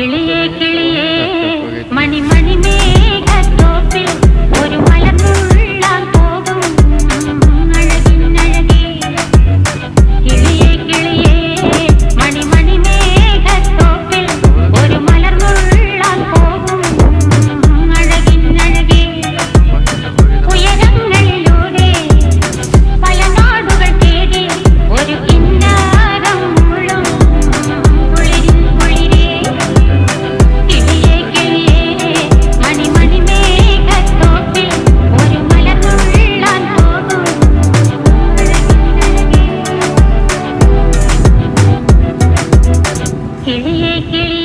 കിളിയേ കിളിയേ മണിമണി മേഘത്തോപ്പിൽ ഒരു മലർന്നുള്ളാൻ പോകും അഴകിനഴകേ. കിളിയേ കിളിയേ മണിമണി മേഘത്തോപ്പിൽ ഒരു മലർന്നുള്ളാൻ പോകും അഴകിനഴകേ. ഉയരങ്ങളിലൂടെ പല നാടുകൾ തേടി ഒരു കിന്നാരം മുള്ളും കുളിരിൻ കുളിരേ. കിളിയേ കിളിയേ മണിമണി മേഘത്തോപ്പിൽ ഒരു മലർന്നുള്ളാൻ പോകും അഴകിനഴകേ. കിളിയേ കിളിയേ